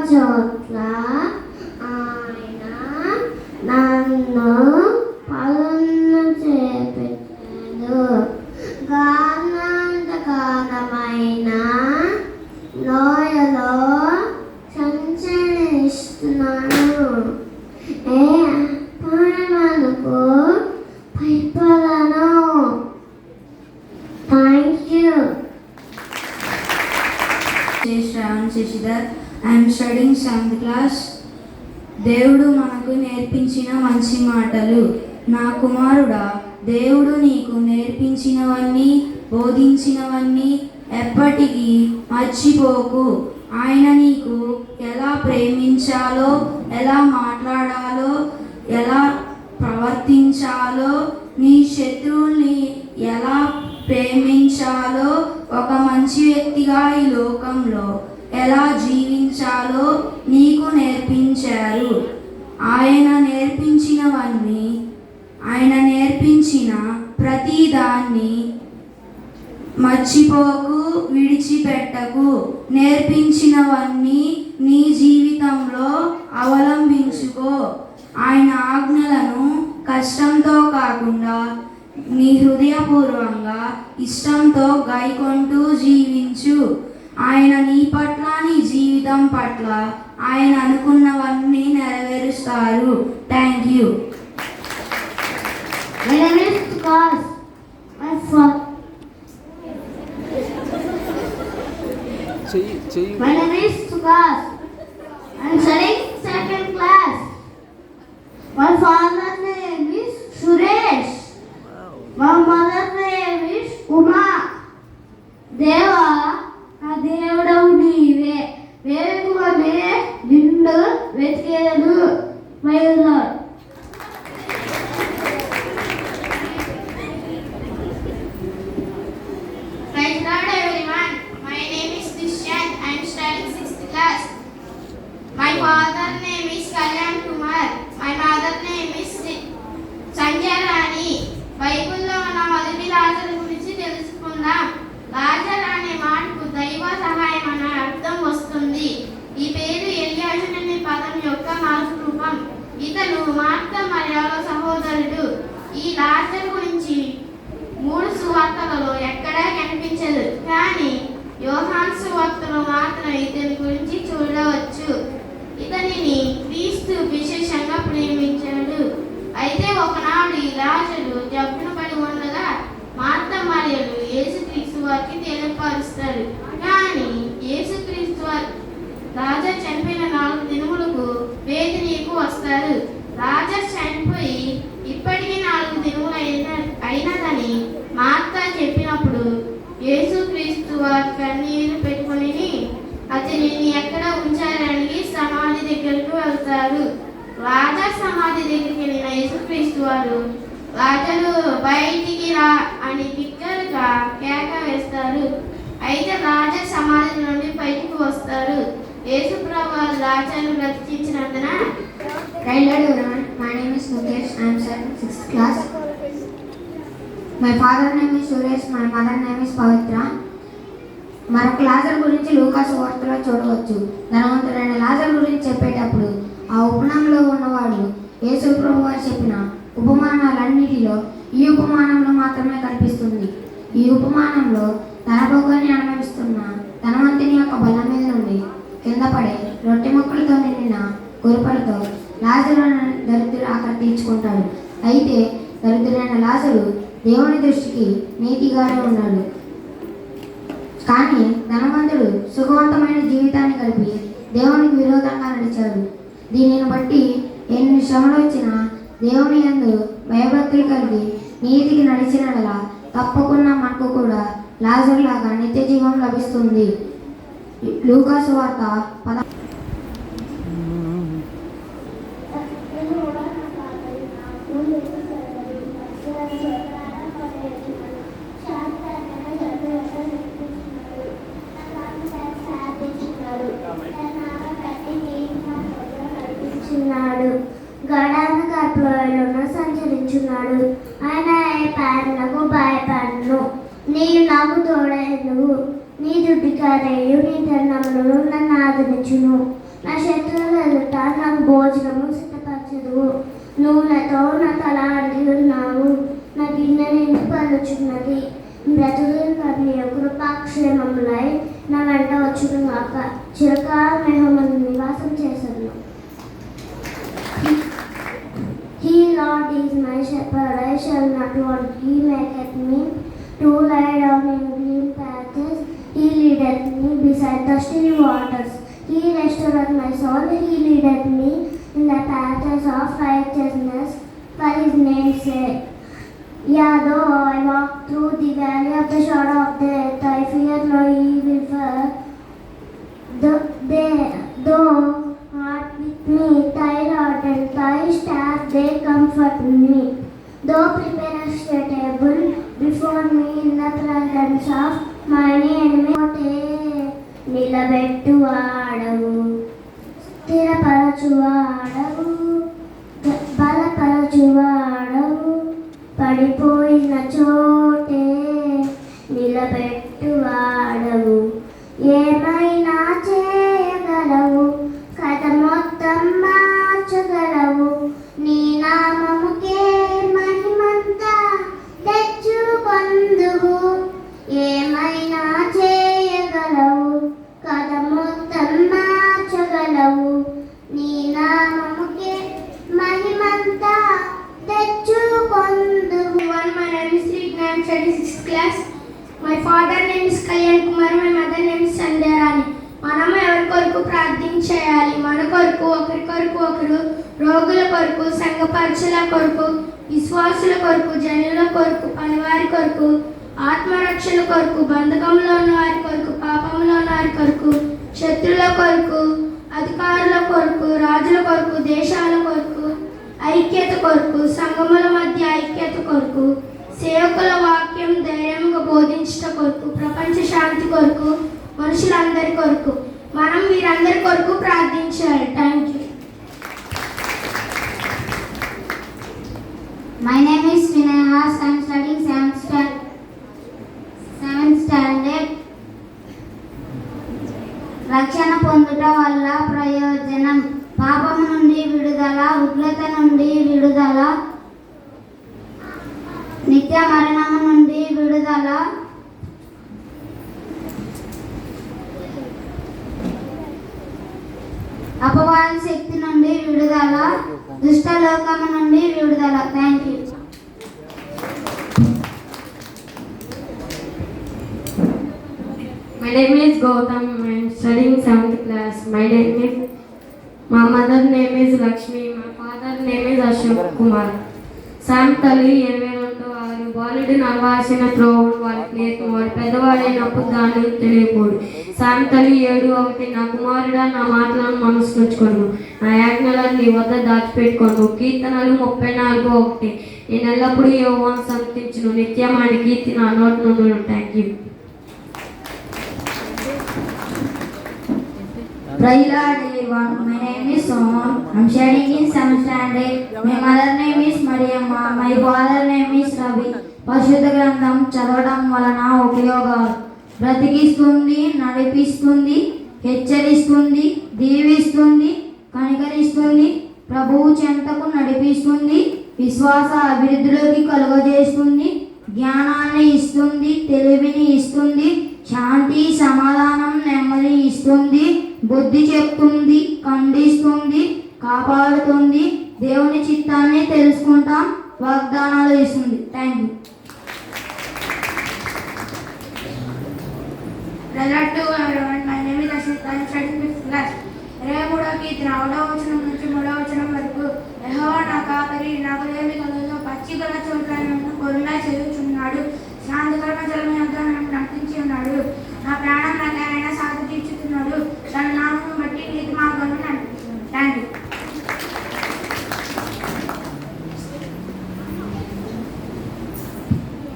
చోట్ల ఆయన నన్ను పలున్న చేపెట్టాడు. గాఢమైన లోయలో సంచరిస్తున్నాను. ఏ అపాయములకు భయపడను. Thank you. Shashidhar. I'm studying 7th class. దేవుడు మనకు నేర్పించిన మంచి మాటలు. నా కుమారుడా, దేవుడు నీకు నేర్పించినవన్నీ బోధించినవన్నీ ఎప్పటికీ మర్చిపోకు. ఆయన నీకు ఎలా ప్రేమించాలో, ఎలా మాట్లాడాలో, ఎలా ప్రవర్తించాలో, నీ శత్రువుల్ని ఎలా ప్రేమించాలో, ఒక మంచి వ్యక్తిగా ఈ లోకంలో ఎలా జీవించాలో నీకు నేర్పించారు. ఆయన నేర్పించిన ప్రతిదాన్ని మర్చిపోకు, విడిచిపెట్టకు. నేర్పించినవన్నీ నీ జీవితంలో అవలంబించుకో. ఆయన ఆజ్ఞలను కష్టంతో కాకుండా నీ హృదయపూర్వంగా ఇష్టంతో గైకొంటూ జీవించు. ఆయన నీ పట్ల, నీ జీవితం పట్ల ఆయన అనుకున్నవన్నీ నెరవేరుస్తారు. Thank you. My name is Tukas. My name is Tukas. I'm studying 2nd class. My father's name is Suresh. My mother's name is Uma. Deva, నా దేవుడవు నీవే, వేగువనే నిన్ను వెతికేను. My lord. Praise God everyone. My name is Dishant. I am studying 6th class. My father name is Kalyan Kumar. My mother name is Sanjay Rani. బైబిల్లో ఉన్న మొదటి లాజరు గురించి తెలుసుకుందాం. లాజర్ అనే మాటకు దైవ సహాయం అనే అర్థం వస్తుంది. ఈ పేరు ఎలియాజు అనే పదం యొక్క మార్పు రూపం. ఇతను మార్తా మరియల సహోదరుడు. ఈ లాజర్ గురించి 3 సువార్తలలో ఎక్కడా కనిపించదు, కానీ యోహాను సువార్తలో మాత్రం ఇతని గురించి చూడవచ్చు. ఇతనిని క్రీస్తు విశేషంగా ప్రేమించాడు. అయితే ఒకనాడు ఈ లాజరు జబ్బున పడి ఉండగా మార్తా మరియలు యేసుక్రీస్తు వారికి తెలియపరుస్తారు. కానీ యేసుక్రీస్తు వారు లాజరు చనిపోయిన 4 దినములకు బేతనీకు వస్తారు. లాజరు చనిపోయి ఇప్పటికీ 4 దినములు అయినదని మార్తా చెప్పినప్పుడు యేసుక్రీస్తు వారు కన్నీరు పెట్టుకొని అతనిని ఎక్కడ ఉంచారని సమాధి దగ్గరకు వెళ్తారు. లాజరు సమాధి దగ్గరికి వెళ్ళిన యేసుక్రీస్తు వారు లాజరు బయటికి రా అని బిగ్గరగా కేక వేస్తారు. అయితే లాజరు సమాధి నుండి బయటికి వస్తారు. యేసుప్రభువు లాజరును బ్రతికించినందున. My name is Mukesh. I am studying 6th class. My father name is Suresh. My mother name is Pavitra. మరొక లాజరు గురించి లూకా సువార్తలో చూడవచ్చు. ధనవంతుడైన లాజరు గురించి చెప్పేటప్పుడు ఆ ఉపమానంలో ఉన్నవాడు యేసు ప్రభువు చెప్పిన ఉపమానాలన్నిటిలో ఈ ఉపమానంలో మాత్రమే కనిపిస్తుంది. ఈ ఉపమానంలో ధనభోగాన్ని అనుభవిస్తున్న ధనవంతుని యొక్క బలం మీద నుండి కింద పడే రొట్టె ముక్కలతో నిండిన కురుపలతో లాజరు దరిద్రుడు అక్కడ తీర్చుకుంటాడు. అయితే దరిద్రుడైన లాజరు దేవుని దృష్టికి నీతిగానే ఉన్నాడు. కానీ ధనవంతుడు సుఖవంతమైన జీవితాన్ని గడిపి దేవునికి విరోధంగా నడిచాడు. దీనిని బట్టి ఎన్ని శ్రమలు వచ్చినా దేవుని యందు భయభక్తులు కలిగి నీతికి నడిచినలా తప్పకుండా మనకు కూడా లాజరు లాగా నిత్య జీవం లభిస్తుంది. లూకా సువార్త గడాన గర్భంలోన సంచరించున్నాడు. ఆయన ఏ పాలనకు భయపడను. నీవు నాకు తోడైనవు. నీ దుడ్డికారేయు నీ దండములను నన్ను ఆదరించును. నా శత్రువుల ఎదుట నాకు భోజనము సిద్ధపరచదు. నూనెతో నా తల అడిగి ఉన్నావు. నా గిన్నె నిండి పలుచున్నది. బ్రతుకుని కృపాక్షేమములై నా వెంట వచ్చును గాక. చిరకాల మేఘములు నివాసం చేసను. He Lord is my shepherd, I shall not want. He maketh me to lie down in green paths. He leadeth me beside the still waters. He restoreth my soul. He leadeth me in the paths of righteousness for his name's sake. Yea, though I walk through the valley of the shadow of death, I fear no evil, for thou art with me. Thy rod and thy staff, they comfort me. Thou preparest a table before me in the presence of mine enemies. నిలబెట్టువాడవు, స్థిరపరచువాడవు, బలపరచువాడవు. పడిపోయిన చోటే నిలబెట్టువాడవు. ఏమైనా చేయగలవు, కథ మొత్తం మార్చగలవు. నీ నామముకే మహిమంతా తెచ్చుకొందువు. ఏమైనా చేయగలవు, కథ మొత్తం మార్చగలవు. నీ నామముకే మహిమంతా తెచ్చుకొందువు. My name is Sri. I am studying 6th class. My father name is Kalyan Kumar. My mother name is Sandhyarani. మనము ఎవరి కొరకు ప్రార్థించేయాలి? మన కొరకు, ఒకరి కొరకు ఒకరు, రోగుల కొరకు, సంఘ పరిచయల కొరకు, విశ్వాసుల కొరకు, జనుల కొరకు, పనివారి కొరకు, ఆత్మరక్షణ కొరకు, బంధకంలో ఉన్న వారి కొరకు, పాపంలో ఉన్న వారి కొరకు, శత్రుల కొరకు, అధికారుల కొరకు, రాజుల కొరకు, దేశాల కొరకు, ఐక్యత కొరకు, సంఘముల మధ్య ఐక్యత కొరకు, సేవకుల వాక్యం ధైర్యంగా బోధించట కొరకు, ప్రపంచ శాంతి కొరకు, మనుషులందరి కొరకు. మనం వీరందరి కొరకు ప్రార్థించాలి. Thank you. My name is Vinayas. I am studying 7th standard. రక్షణ పొందుట వల్ల ప్రయోజనం: పాపము నుండి విడుదల, ఉగ్రత నుండి విడుదల, నిత్య మరణము నుండి విడుదల, అపవాద శక్తి నుండి విడుదల, దుష్ట లోకము నుండి విడుదల. Thank you. My name is Gautam. I am studying 7th class. My mother name is Lakshmi. My father name is Ashok Kumar. Sam తల్లి 22 బాలుడు నరవాసిన త్రోవుడు వారికి నేర్పువాడు, పెద్దవాడైనప్పుడు దాన్ని తెలియకూడు. సామ్ తల్లి 7:1 నా కుమారుడా, నా మాటలను మనసుకొను, నా ఆజ్ఞలను నీ వద్ద దాచిపెట్టుకోను. కీర్తనలు 34:1 నేను ఎల్లప్పుడూ యెహోవాను స్తుతించును, నిత్యమైన కీర్తి నా నోటి నుండి. Thank you. Praise Lord everyone. My name is Soman. I am studying in 7th standard. My mother name is Mariamma. My father name is Ravi. పరిశుద్ధ గ్రంథం చదవడం వలన ఉపయోగాలు: బ్రతికిస్తుంది, నడిపిస్తుంది, హెచ్చరిస్తుంది, దీవిస్తుంది, కనికరిస్తుంది, ప్రభువు చెంతకు నడిపిస్తుంది, విశ్వాస అభివృద్ధిలోకి కలుగజేస్తుంది, జ్ఞానాన్ని ఇస్తుంది, తెలివిని ఇస్తుంది, శాంతి, సమాధానం, నెమ్మది ఇస్తుంది, బుద్ధి చెప్తుంది, ఖండిస్తుంది, కాపాడుతుంది, దేవుని చిత్తాన్ని తెలుసుకుంటాం, వాగ్దానాలు ఇస్తుంది. Thank you. My name is Ashit. I am studying 5th class. 23వ కీర్తన 1వ వచనం నుంచి 3వ వచనం వరకు. యెహోవా నా కాపరి, నాకు ఏమీ కలుగదు. పచ్చిగల చోట్ల నన్ను కొరులా చేయుచున్నాడు. శాంతికరమైన జలము యొద్ద నన్ను నడిపించి ఉన్నాడు. నా ప్రాణం నాకైనా సాధ తీర్చుతున్నాడు. తన నామమును బట్టి నీతి మార్గంలో నడిపిస్తున్నాడు. Thank you.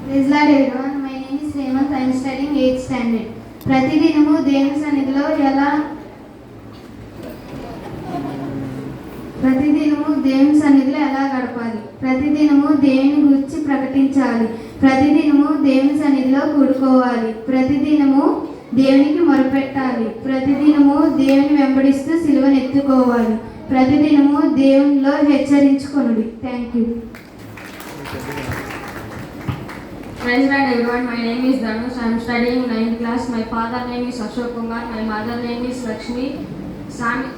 Praise Lord everyone. My name is Hemant. I am studying 8th standard. ప్రతిదినము దేవుని సన్నిధిలో దేవుని సన్నిధిలో ఎలా గడపాలి? ప్రతిదినము దేవుని గురించి ప్రకటించాలి. ప్రతిదినము దేవుని సన్నిధిలో కూడుకోవాలి. ప్రతిదినము దేవునికి మొరపెట్టాలి. ప్రతిదినము దేవుని వెంబడిస్తూ సిలువను ఎత్తుకోవాలి. ప్రతిదినము దేవునిలో హెచ్చరించుకొనుడి. Thank you. Praise God everyone, my name is Dhanush. I am studying 9th class. My father name is Ashok Kumar. My mother name is Lakshmi. Sami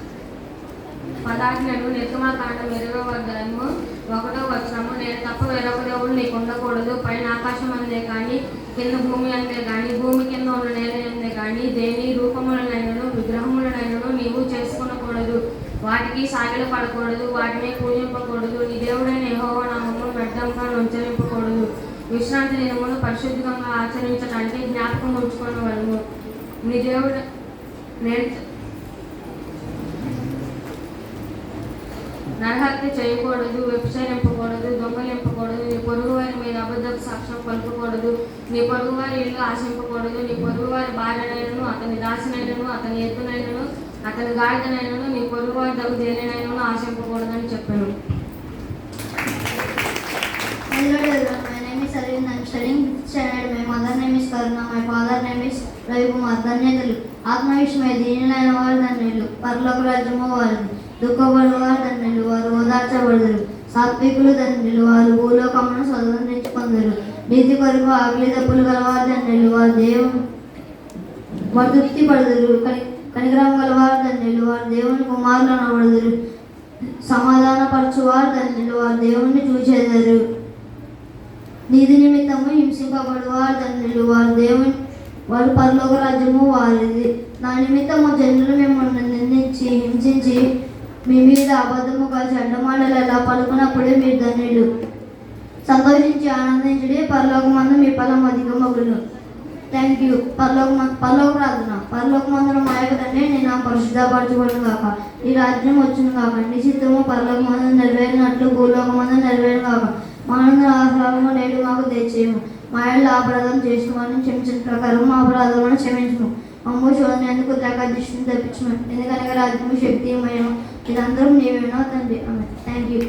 పదాజ్ఞలు నిర్గమకాండం 20వ అధ్యాయము 1వ వచనము, నేను తప్ప వేరొక దేవుడు నీకు ఉండకూడదు. పైన ఆకాశం అందే కానీ కింద భూమి అందే కానీ భూమి కింద ఉన్న నేల అందే కానీ దేని రూపములనైనను విగ్రహములనైనను నీవు చేసుకునకూడదు. వాటికి సాగిల పడకూడదు, వాటిని పూజింపకూడదు. నీ దేవుడైన యెహోవా నామమును వ్యర్థంగా ఉచ్చరింపకూడదు. విశ్రాంతి దినమును పరిశుద్ధంగా ఆచరించడానికి జ్ఞాపకం ఉంచుకోవలను. నీ దేవుడు నరహత్య చేయకూడదు, వ్యభిచరింపకూడదు, దొంగలింపకూడదు, నీ పొరుగువారి మీద అబద్ధపు సాక్ష్యం పలుకకూడదు, నీ పొరుగువారి ఇల్లు ఆశింపకూడదు, నీ పొరుగువారి భార్యనైనను అతని దాసినైనను అతని ఎద్దునైనను అతని గాడిదనైనను నీ పొరుగువారి దగ్గర దేనినైనను ఆశింపకూడదని చెప్పాను. Hello everyone, my name is Arvind. I am studying 5th standard. My mother name is Karuna. My father name is Ravi Kumar. ధన్యతలు ఆత్మవిషయమై దీనులైన వారు ధన్యులు, పరలోక రాజ్యము వారిది. దుఃఖపడువారు ధన్యులు, వారు ఓదార్చబడుదురు. సాత్వికులు ధన్యులు, వారు భూలోకమును స్వతంత్రించుకొందురు. నీతి కొరకు ఆకలి దప్పులు గలవారు ధన్యులు, వారు తృప్తి పడుదురు. కనికరం గలవారు ధన్యులు, వారు దేవుని కుమారులు అనబడుదురు. సమాధానపరచువారు ధన్యులు, వారు దేవుణ్ణి చూచెదరు. నీతి నిమిత్తము హింసింపబడువారు ధన్యులు, వారు పరలోక రాజ్యము వారిది. నా నిమిత్తము జనులు మిమ్మల్ని నిందించి హింసించి మీ మీద అబద్ధముగా చెడ్డమాటలు ఎలా పలుకున్నప్పుడే మీరు ధన్యులు. సంతోషించి ఆనందించుడి, పరలోకమందు మీ ఫలం అధికమగును. Thank you. పరలోక ప్రార్థన. పరలోకమందున మా యొక్క తండ్రి, నీ నామము పరిశుద్ధపరచబడును గాక. నీ రాజ్యం వచ్చును గాక. నీ చిత్తము పరలోకమందు నెరవేరినట్లు భూలోకమందు నెరవేరును గాక. మానవ ఆహారము నేడు మాకు దయచేయము. మా ఇళ్ళ అపరాధం చేసిన వారిని క్షమించిన ప్రకారం మా అపరాధములను క్షమించము. మమ్ము శోధన ఎందుకు దృష్టిని తప్పించము. ఎందుకనగా రాజ్యము శక్తి మయము ఇదందరూ నీవేనో తండ్రి. Thank you.